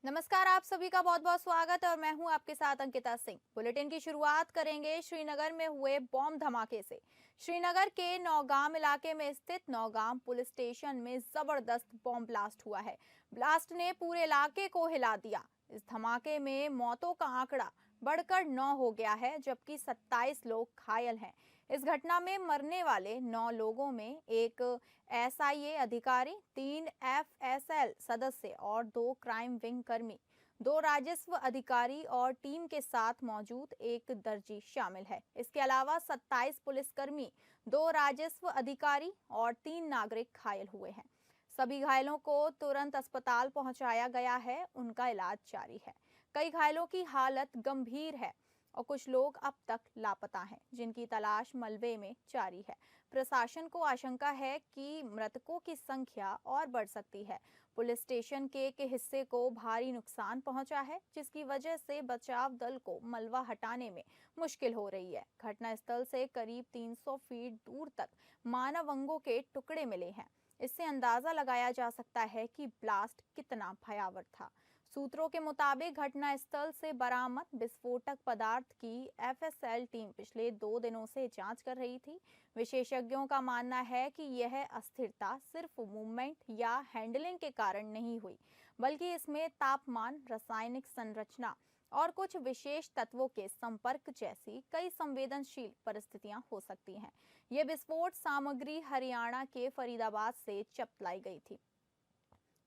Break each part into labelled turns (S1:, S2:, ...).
S1: नमस्कार, आप सभी का बहुत बहुत स्वागत है और मैं हूं आपके साथ अंकिता सिंह। बुलेटिन की शुरुआत करेंगे श्रीनगर में हुए बॉम्ब धमाके से। श्रीनगर के नौगाम इलाके में स्थित नौगाम पुलिस स्टेशन में जबरदस्त बॉम्ब ब्लास्ट हुआ है। ब्लास्ट ने पूरे इलाके को हिला दिया। इस धमाके में मौतों का आंकड़ा बढ़कर 9 हो गया है, जबकि 27 लोग घायल हैं। इस घटना में मरने वाले 9 लोगों में एक एसआईए अधिकारी, 3 एफएसएल सदस्य और 2 क्राइम विंग कर्मी, 2 राजस्व अधिकारी और टीम के साथ मौजूद एक दर्जी शामिल है। इसके अलावा 27 पुलिसकर्मी, 2 राजस्व अधिकारी और 3 नागरिक घायल हुए हैं। सभी घायलों को तुरंत अस्पताल पहुंचाया गया है, उनका इलाज जारी है। कई घायलों की हालत गंभीर है और कुछ लोग अब तक लापता हैं, जिनकी तलाश मलबे में जारी है। प्रशासन को आशंका है कि मृतकों की संख्या और बढ़ सकती है। पुलिस स्टेशन के एक हिस्से को भारी नुकसान पहुंचा है, जिसकी वजह से बचाव दल को मलबा हटाने में मुश्किल हो रही है। घटनास्थल से करीब 300 फीट दूर तक मानव अंगों के टुकड़े मिले हैं। इससे अंदाजा लगाया जा सकता है कि ब्लास्ट कितना भयावह था। सूत्रों के मुताबिक घटनास्थल से बरामद विस्फोटक पदार्थ की एफएसएल टीम पिछले 2 दिनों से जांच कर रही थी। विशेषज्ञों का मानना है कि यह अस्थिरता सिर्फ मूवमेंट या हैंडलिंग के कारण नहीं हुई, बल्कि इसमें तापमान, रासायनिक संरचना और कुछ विशेष तत्वों के संपर्क जैसी कई संवेदनशील परिस्थितियां हो सकती हैं। यह विस्फोट सामग्री हरियाणा के फरीदाबाद से जब्त लाई गई थी।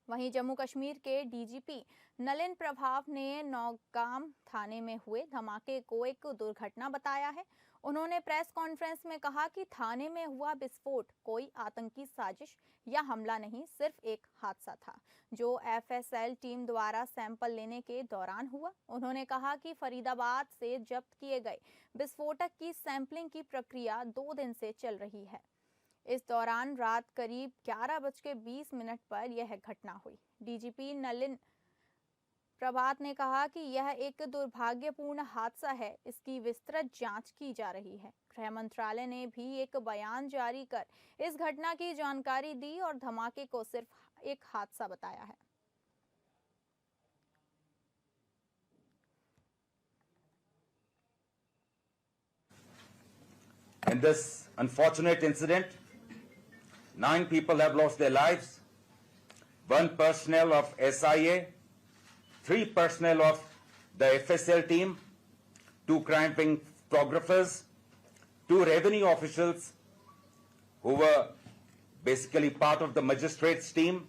S1: वहीं जम्मू कश्मीर के डीजीपी नलिन प्रभाव ने नौगाम थाने में हुए धमाके को एक दुर्घटना बताया है। उन्होंने प्रेस कॉन्फ्रेंस में कहा कि थाने में हुआ विस्फोट कोई आतंकी साजिश या हमला नहीं, सिर्फ एक हादसा था जो एफएसएल टीम द्वारा सैंपल लेने के दौरान हुआ। उन्होंने कहा कि फरीदाबाद से जब्त किए गए विस्फोटक की सैंपलिंग की प्रक्रिया 2 दिन से चल रही है। इस दौरान रात करीब 11:20 पर यह घटना हुई। डीजीपी नलिन प्रभात ने कहा कि यह एक दुर्भाग्यपूर्ण हादसा है, इसकी विस्तृत जांच की जा रही है। गृह मंत्रालय ने भी एक बयान जारी कर इस घटना की जानकारी दी और धमाके को सिर्फ एक हादसा बताया है।
S2: In this unfortunate incident, 9 people have lost their lives, 1 personnel of SIA, 3 personnel of the FSL team, 2 crime wing photographers, 2 revenue officials who were basically part of the magistrates team,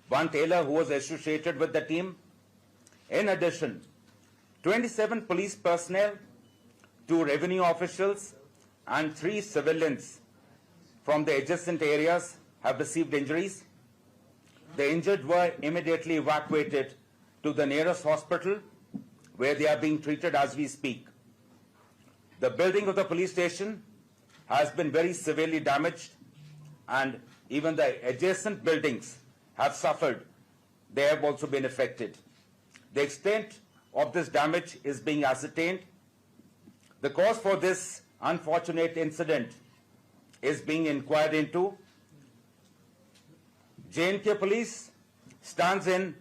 S2: 1 tailor who was associated with the team. In addition, 27 police personnel, 2 revenue officials, and 3 civilians from the adjacent areas have received injuries. The injured were immediately evacuated to the nearest hospital, where they are being treated as we speak. The building of the police station has been very severely damaged, and even the adjacent buildings have suffered. They have also been affected. The extent of this damage is being ascertained. The cause for this unfortunate incident is being inquired into. J&K police stands in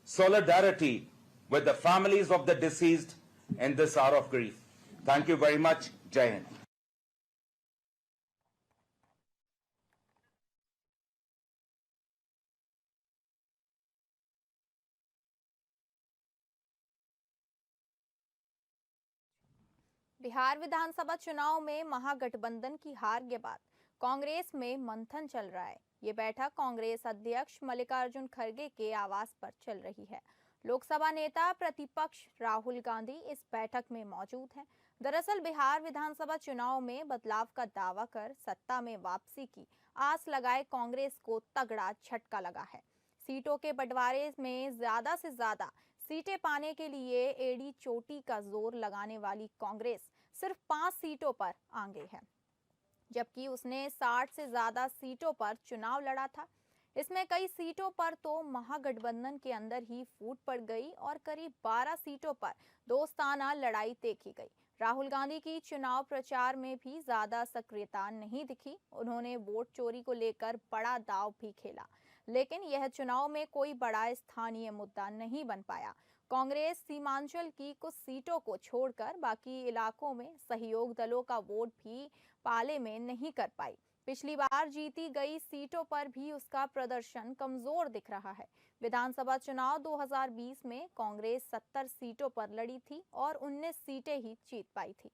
S2: solidarity with the families of the deceased in this hour of grief. Thank you very much. Jai Hind.
S1: Bihar विधानसभा चुनाव में महागठबंधन की हार के बाद कांग्रेस में मंथन चल रहा है। ये बैठक कांग्रेस अध्यक्ष मल्लिकार्जुन खड़गे के आवास पर चल रही है। लोकसभा नेता प्रतिपक्ष राहुल गांधी इस बैठक में मौजूद हैं। दरअसल बिहार विधानसभा चुनाव में बदलाव का दावा कर सत्ता में वापसी की आस लगाए कांग्रेस को तगड़ा झटका लगा है। सीटों के बंटवारे में ज्यादा से ज्यादा सीटें पाने के लिए एड़ी चोटी का जोर लगाने वाली कांग्रेस सिर्फ 5 सीटों पर आगे है, जबकि उसने 60 से ज्यादा सीटों पर चुनाव लड़ा था। इसमें कई सीटों पर तो महागठबंधन के अंदर ही फूट पड़ गई और करीब 12 सीटों पर दोस्ताना लड़ाई देखी गई। राहुल गांधी की चुनाव प्रचार में भी ज्यादा सक्रियता नहीं दिखी। उन्होंने वोट चोरी को लेकर बड़ा दांव भी खेला, लेकिन यह चुनाव में कोई बड़ा स्थानीय मुद्दा नहीं बन पाया। कांग्रेस सीमांचल की कुछ सीटों को छोड़कर बाकी इलाकों में सहयोग दलों का वोट भी पाले में नहीं कर पाई। पिछली बार जीती गई सीटों पर भी उसका प्रदर्शन कमजोर दिख रहा है। विधानसभा चुनाव 2020 में कांग्रेस 70 सीटों पर लड़ी थी और 19 सीटें ही जीत पाई थी।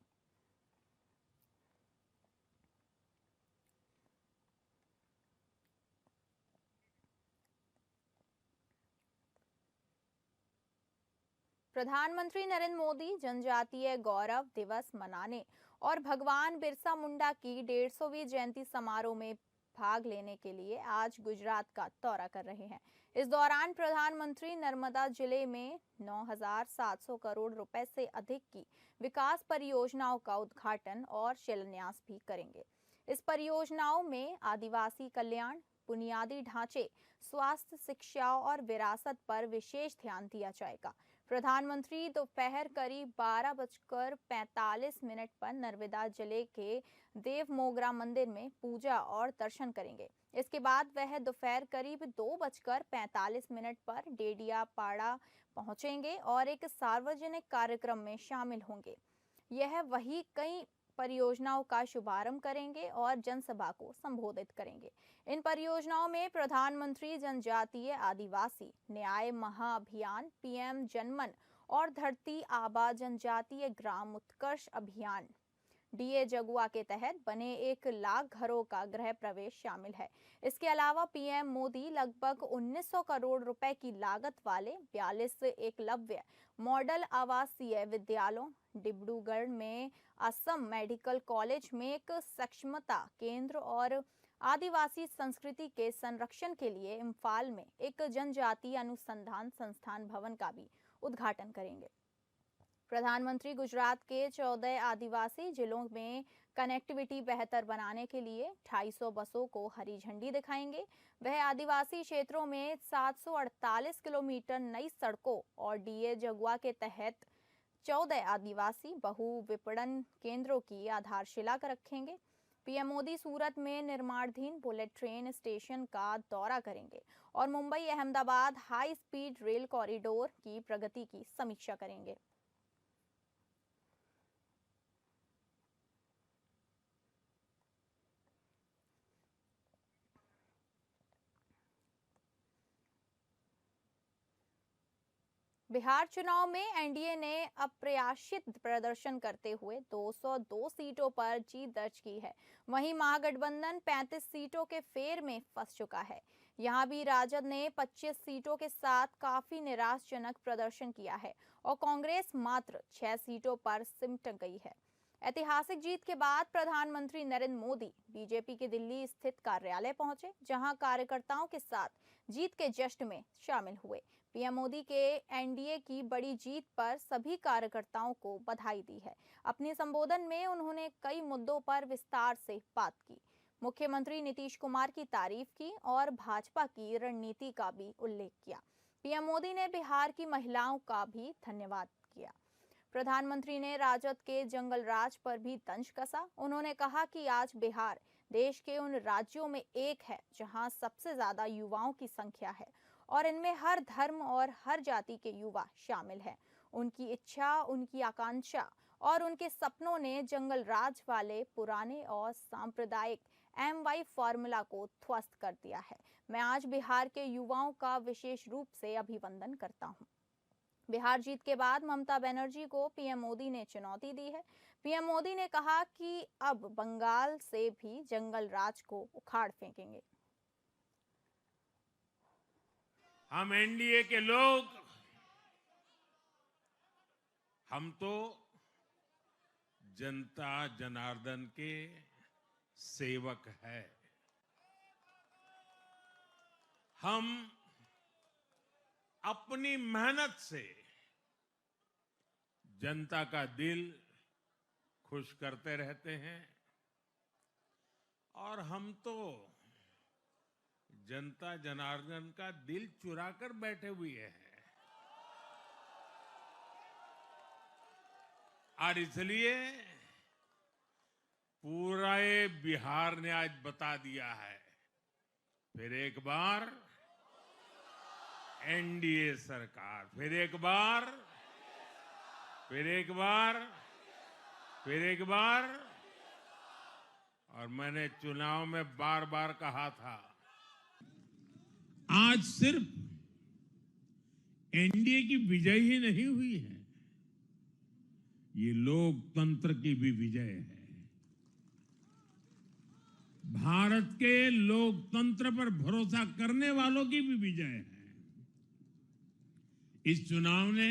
S1: प्रधानमंत्री नरेंद्र मोदी जनजातीय गौरव दिवस मनाने और भगवान बिरसा मुंडा की 150वीं जयंती समारोह में भाग लेने के लिए आज गुजरात का दौरा कर रहे हैं। इस दौरान प्रधानमंत्री नर्मदा जिले में 9,700 करोड़ रुपए से अधिक की विकास परियोजनाओं का उद्घाटन और शिलान्यास भी करेंगे। इस परियोजनाओं में आदिवासी कल्याण, बुनियादी ढांचे, स्वास्थ्य, शिक्षा और विरासत पर विशेष ध्यान दिया जाएगा। प्रधानमंत्री दोपहर करीब 12:45 पर नर्मदा जिले के देव मोगरा मंदिर में पूजा और दर्शन करेंगे। इसके बाद वह दोपहर करीब 2:45 पर डेडियापाड़ा पहुंचेंगे और एक सार्वजनिक कार्यक्रम में शामिल होंगे। यह वही कई परियोजनाओं का शुभारंभ करेंगे और जनसभा को संबोधित करेंगे। इन परियोजनाओं में प्रधानमंत्री जनजातीय आदिवासी न्याय महाअभियान, पीएम जनमन और धरती आबा जनजातीय ग्राम उत्कर्ष अभियान डीए जगुआ के तहत बने 1 लाख घरों का गृह प्रवेश शामिल है। इसके अलावा पीएम मोदी लगभग 1900 करोड़ रुपए की लागत वाले 42 एकलव्य मॉडल आवासीय विद्यालयों, डिब्रूगढ़ में असम मेडिकल कॉलेज में एक सक्षमता केंद्र और आदिवासी संस्कृति के संरक्षण के लिए इम्फाल में एक जनजातीय अनुसंधान संस्थान भवन का भी उद्घाटन करेंगे। प्रधानमंत्री गुजरात के 14 आदिवासी जिलों में कनेक्टिविटी बेहतर बनाने के लिए 250 बसों को हरी झंडी दिखाएंगे। वह आदिवासी क्षेत्रों में 748 किलोमीटर नई सड़कों और डीए जगुआ के तहत 14 आदिवासी बहु विपणन केंद्रों की आधारशिला रखेंगे। पीएम मोदी सूरत में निर्माणाधीन बुलेट ट्रेन स्टेशन का दौरा करेंगे और Mumbai Ahmedabad high speed rail corridor की प्रगति की समीक्षा करेंगे। बिहार चुनाव में एनडीए ने अप्रत्याशित प्रदर्शन करते हुए 202 सीटों पर जीत दर्ज की है। वहीं महागठबंधन 35 सीटों के फेर में फंस चुका है। यहां भी राजद ने 25 सीटों के साथ काफी निराशाजनक प्रदर्शन किया है और कांग्रेस मात्र 6 सीटों पर सिमट गई है। ऐतिहासिक जीत के बाद प्रधानमंत्री नरेंद्र मोदी बीजेपी के दिल्ली स्थित कार्यालय पहुंचे, जहां कार्यकर्ताओं के साथ जीत के जश्न में शामिल हुए। पीएम मोदी के एनडीए की बड़ी जीत पर सभी कार्यकर्ताओं को बधाई दी है। अपने संबोधन में उन्होंने कई मुद्दों पर विस्तार से बात की। मुख्यमंत्री नीतीश कुमार की तारीफ की और भाजपा की रणनीति का भी उल्लेख किया। पीएम मोदी ने बिहार की महिलाओं का भी धन्यवाद किया। प्रधानमंत्री ने राजद के जंगल राज पर भी तंज कसा। उन्होंने कहा कि आज बिहार देश के उन राज्यों में एक है जहां सबसे ज्यादा युवाओं की संख्या है और इनमें हर धर्म और हर जाति के युवा शामिल हैं। उनकी इच्छा, उनकी आकांक्षा और उनके सपनों ने जंगल राज वाले पुराने और सांप्रदायिक एमवाई फॉर्मूला को ध्वस्त कर दिया है। मैं आज बिहार के युवाओं का विशेष रूप से अभिनंदन करता हूं। बिहार जीत के बाद ममता बनर्जी को पीएम मोदी ने चुनौती दी है। पीएम मोदी ने कहा कि अब बंगाल से भी जंगल राज को उखाड़ फेंकेंगे।
S3: हम एनडीए के लोग, हम तो जनता जनार्दन के सेवक हैं। हम अपनी मेहनत से जनता का दिल खुश करते रहते हैं और हम तो जनता जनार्दन का दिल चुरा कर बैठे हुए हैं। और इसलिए पूरा बिहार ने आज बता दिया है, फिर एक बार एनडीए सरकार फिर एक बार, फिर एक बार, फिर एक बार। और मैंने चुनाव में बार बार कहा था, आज सिर्फ एनडीए की विजय ही नहीं हुई है, ये लोकतंत्र की भी विजय है। भारत के लोकतंत्र पर भरोसा करने वालों की भी विजय है। इस चुनाव ने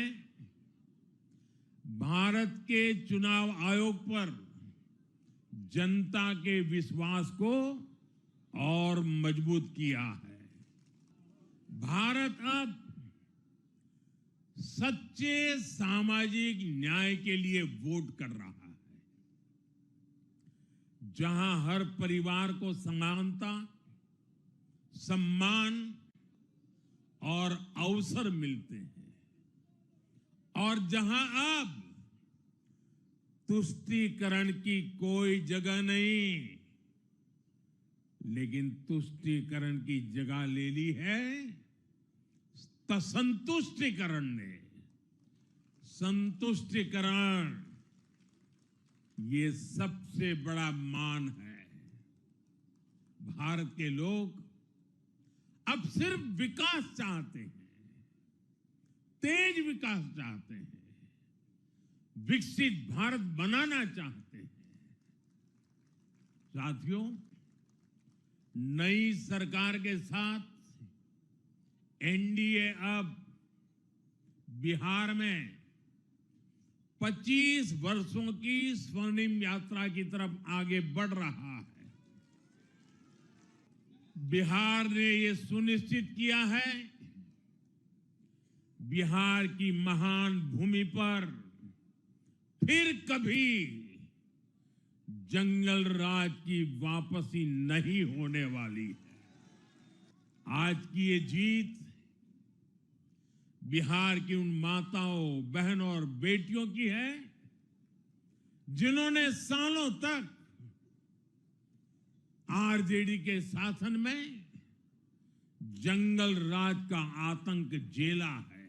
S3: भारत के चुनाव आयोग पर जनता के विश्वास को और मजबूत किया है। भारत अब सच्चे सामाजिक न्याय के लिए वोट कर रहा है, जहां हर परिवार को समानता, सम्मान और अवसर मिलते हैं, और जहां अब तुष्टीकरण की कोई जगह नहीं, लेकिन तुष्टीकरण की जगह ले ली है संतुष्टीकरण ने। संतुष्टीकरण ये सबसे बड़ा मान है। भारत के लोग अब सिर्फ विकास चाहते हैं, तेज विकास चाहते हैं, विकसित भारत बनाना चाहते हैं। साथियों, नई सरकार के साथ एनडीए अब बिहार में 25 वर्षों की स्वर्णिम यात्रा की तरफ आगे बढ़ रहा है। बिहार ने ये सुनिश्चित किया है, बिहार की महान भूमि पर फिर कभी जंगल राज की वापसी नहीं होने वाली है। आज की ये जीत बिहार की उन माताओं, बहनों और बेटियों की है, जिन्होंने सालों तक आरजेडी के शासन में जंगल राज का आतंक झेला है।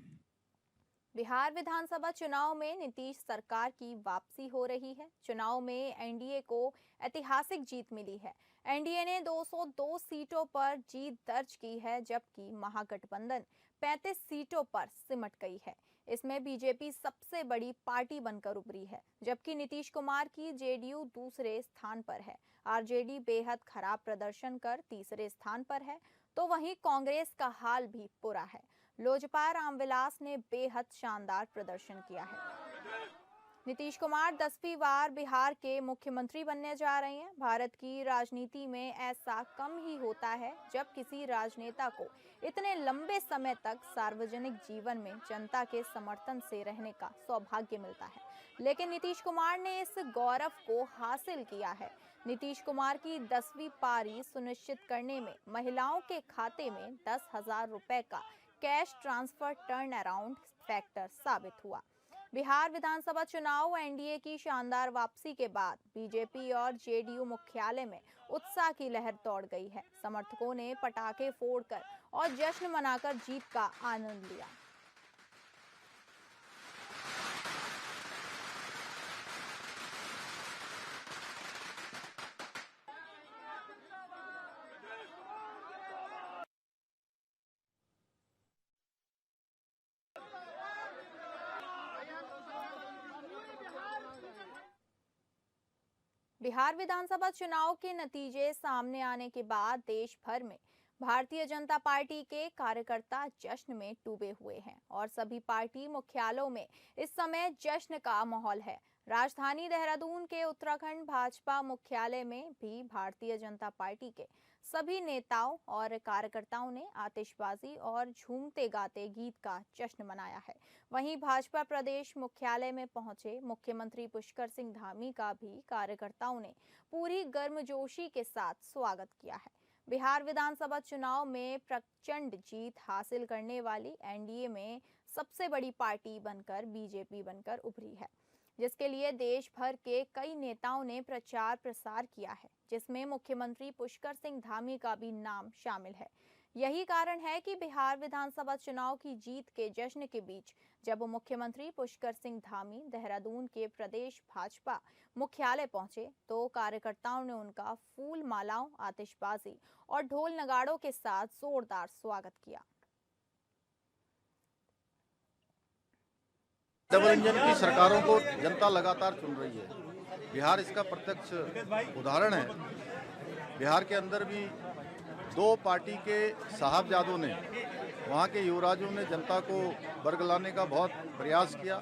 S1: बिहार विधानसभा चुनाव में नीतीश सरकार की वापसी हो रही है। चुनाव में एनडीए को ऐतिहासिक जीत मिली है। एनडीए ने 202 सीटों पर जीत दर्ज की है, जबकि महागठबंधन 35 सीटों पर सिमट गई है। इसमें बीजेपी सबसे बड़ी पार्टी बनकर उभरी है, जबकि नीतीश कुमार की जेडीयू दूसरे स्थान पर है। आरजेडी बेहद खराब प्रदर्शन कर तीसरे स्थान पर है, तो वहीं कांग्रेस का हाल भी बुरा है। लोजपा रामविलास ने बेहद शानदार प्रदर्शन किया है। नीतीश कुमार 10वीं बार बिहार के मुख्यमंत्री बनने जा रहे हैं। भारत की राजनीति में ऐसा कम ही होता है जब किसी राजनेता को इतने लंबे समय तक सार्वजनिक जीवन में जनता के समर्थन से रहने का सौभाग्य मिलता है, लेकिन नीतीश कुमार ने इस गौरव को हासिल किया है। नीतीश कुमार की 10वीं पारी सुनिश्चित करने में महिलाओं के खाते में 10,000 रुपए का cash transfer turn around factor साबित हुआ। बिहार विधानसभा चुनाव एनडीए की शानदार वापसी के बाद बीजेपी और जेडीयू मुख्यालय में उत्साह की लहर दौड़ गई है। समर्थकों ने पटाखे फोड़कर और जश्न मनाकर जीत का आनंद लिया। बिहार विधानसभा चुनाव के नतीजे सामने आने के बाद देश भर में भारतीय जनता पार्टी के कार्यकर्ता जश्न में डूबे हुए हैं और सभी पार्टी मुख्यालयों में इस समय जश्न का माहौल है। राजधानी देहरादून के उत्तराखंड भाजपा मुख्यालय में भी भारतीय जनता पार्टी के सभी नेताओं और कार्यकर्ताओं ने आतिशबाजी और झूमते गाते गीत का जश्न मनाया है। वहीं भाजपा प्रदेश मुख्यालय में पहुंचे मुख्यमंत्री पुष्कर सिंह धामी का भी कार्यकर्ताओं ने पूरी गर्मजोशी के साथ स्वागत किया है। बिहार विधानसभा चुनाव में प्रचंड जीत हासिल करने वाली एनडीए में सबसे बड़ी पार्टी बनकर बीजेपी बनकर उभरी है, जिसके लिए देश भर के कई नेताओं ने प्रचार प्रसार किया है, जिसमें मुख्यमंत्री पुष्कर सिंह धामी का भी नाम शामिल है। यही कारण है कि बिहार विधानसभा चुनाव की जीत के जश्न के बीच जब मुख्यमंत्री पुष्कर सिंह धामी देहरादून के प्रदेश भाजपा मुख्यालय पहुंचे तो कार्यकर्ताओं ने उनका फूल मालाओं, आतिशबाजी और ढोल नगाड़ों के साथ जोरदार स्वागत किया।
S4: डबल इंजन की सरकारों को जनता लगातार चुन रही है। बिहार इसका प्रत्यक्ष उदाहरण है। बिहार के अंदर भी दो पार्टी के साहबजादों ने, वहाँ के युवराजों ने जनता को बरगलाने का बहुत प्रयास किया।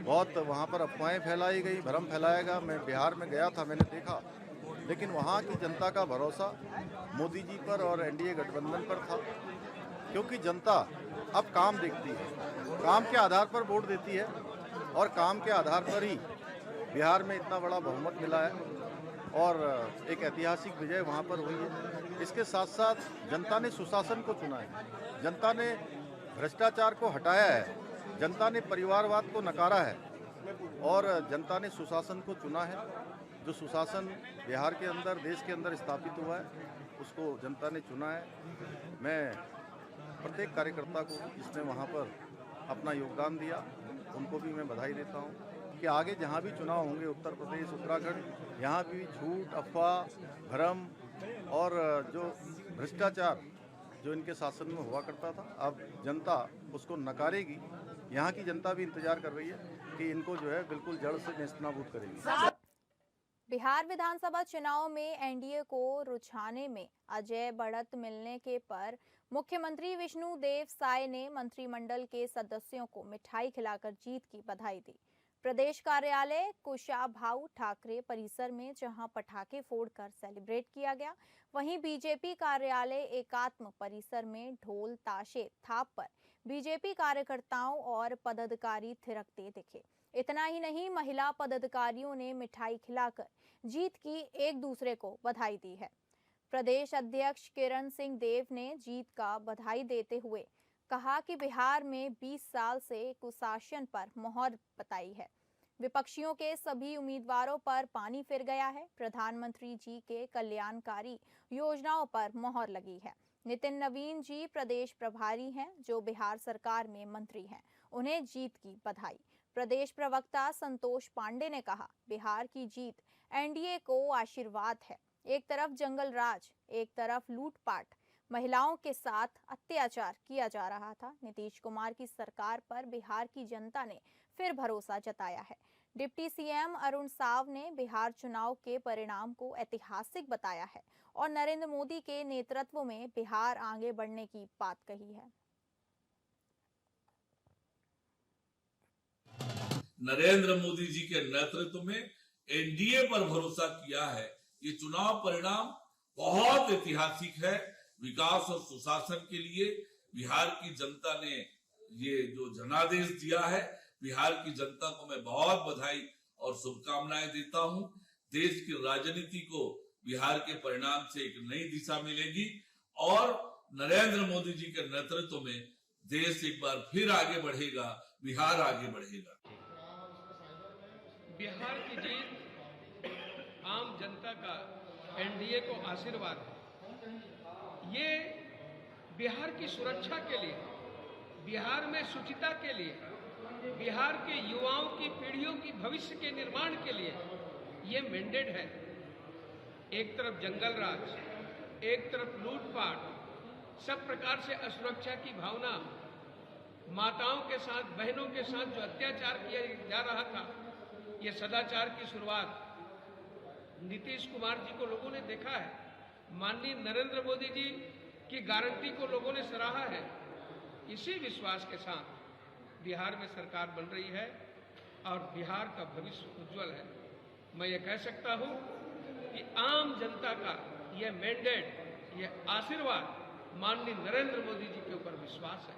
S4: बहुत वहाँ पर अफवाहें फैलाई गई, भ्रम फैलाया गया। मैं बिहार में गया था, मैंने देखा, लेकिन वहाँ की जनता का भरोसा मोदी जी पर और एनडीए गठबंधन पर था, क्योंकि जनता अब काम देखती है, काम के आधार पर वोट देती है और काम के आधार पर ही बिहार में इतना बड़ा बहुमत मिला है और एक ऐतिहासिक विजय वहाँ पर हुई है। इसके साथ साथ जनता ने सुशासन को चुना है, जनता ने भ्रष्टाचार को हटाया है, जनता ने परिवारवाद को नकारा है और जनता ने सुशासन को चुना है। जो सुशासन बिहार के अंदर, देश के अंदर स्थापित हुआ है, उसको जनता ने चुना है। मैं प्रत्येक कार्यकर्ता को जिसने वहाँ पर अपना योगदान दिया, उनको भी मैं बधाई देता हूँ कि आगे जहाँ भी चुनाव होंगे, उत्तर प्रदेश, उत्तराखंड, यहाँ भी झूठ, अफवाह, भ्रम और जो भ्रष्टाचार जो इनके शासन में हुआ करता था, अब जनता उसको नकारेगी। यहाँ की जनता भी इंतजार कर रही है कि इनको जो है बिल्कुल जड़ से नेस्तनाबूद करेगी।
S1: बिहार विधानसभा चुनाव में एनडीए को रुझाने में अजय बढ़त मिलने के पर मुख्यमंत्री विष्णुदेव साय ने मंत्रिमंडल के सदस्यों को मिठाई खिलाकर जीत की बधाई दी। प्रदेश कार्यालय कुशाभाऊ ठाकरे परिसर में जहां पटाखे फोड़कर सेलिब्रेट किया गया, वहीं बीजेपी कार्यालय एकात्म परिसर में ढोल ताशे थाप पर बीजेपी कार्यकर्ताओं और पदाधिकारी थिरकते दिखे। इतना ही नहीं, महिला पदाधिकारियों ने मिठाई खिलाकर जीत की एक दूसरे को बधाई दी है। प्रदेश अध्यक्ष किरण सिंह देव ने जीत का बधाई देते हुए कहा कि बिहार में 20 साल से कुशासन पर मोहर बताई है। विपक्षियों के सभी उम्मीदवारों पर पानी फिर गया है। प्रधानमंत्री जी के कल्याणकारी योजनाओं पर मोहर लगी है। नितिन नवीन जी प्रदेश प्रभारी हैं, जो बिहार सरकार में मंत्री हैं, उन्हें जीत की बधाई। प्रदेश प्रवक्ता संतोष पांडे ने कहा, बिहार की जीत एनडीए को आशीर्वाद है। एक तरफ जंगल राज, एक तरफ लूटपाट, महिलाओं के साथ अत्याचार किया जा रहा था। नीतीश कुमार की सरकार पर बिहार की जनता ने फिर भरोसा जताया है। डिप्टी सीएम अरुण साव ने बिहार चुनाव के परिणाम को ऐतिहासिक बताया है और नरेंद्र मोदी के नेतृत्व में बिहार आगे बढ़ने की बात कही है।
S5: नरेंद्र मोदी जी के नेतृत्व में एनडीए पर भरोसा किया है। ये चुनाव परिणाम बहुत ऐतिहासिक है। विकास और सुशासन के लिए बिहार की जनता ने ये जो जनादेश दिया है, बिहार की जनता को मैं बहुत बधाई और शुभकामनाएं देता हूं। देश की राजनीति को बिहार के परिणाम से एक नई दिशा मिलेगी और नरेंद्र मोदी जी के नेतृत्व में देश एक बार फिर आगे बढ़ेगा, बिहार आगे बढ़ेगा।
S6: बिहार की जीत आम जनता का एनडीए को आशीर्वाद है। ये बिहार की सुरक्षा के लिए, बिहार में शुचिता के लिए, बिहार के युवाओं की पीढ़ियों की भविष्य के निर्माण के लिए ये मैंडेट है। एक तरफ जंगल राज, एक तरफ लूटपाट, सब प्रकार से असुरक्षा की भावना, माताओं के साथ, बहनों के साथ जो अत्याचार किया जा रहा था, ये सदाचार की शुरुआत नीतीश कुमार जी को लोगों ने देखा है। माननीय नरेंद्र मोदी जी की गारंटी को लोगों ने सराहा है। इसी विश्वास के साथ बिहार में सरकार बन रही है और बिहार का भविष्य उज्जवल है। मैं ये कह सकता हूं कि आम जनता का यह मैंडेट, यह आशीर्वाद माननीय नरेंद्र मोदी जी के ऊपर विश्वास है।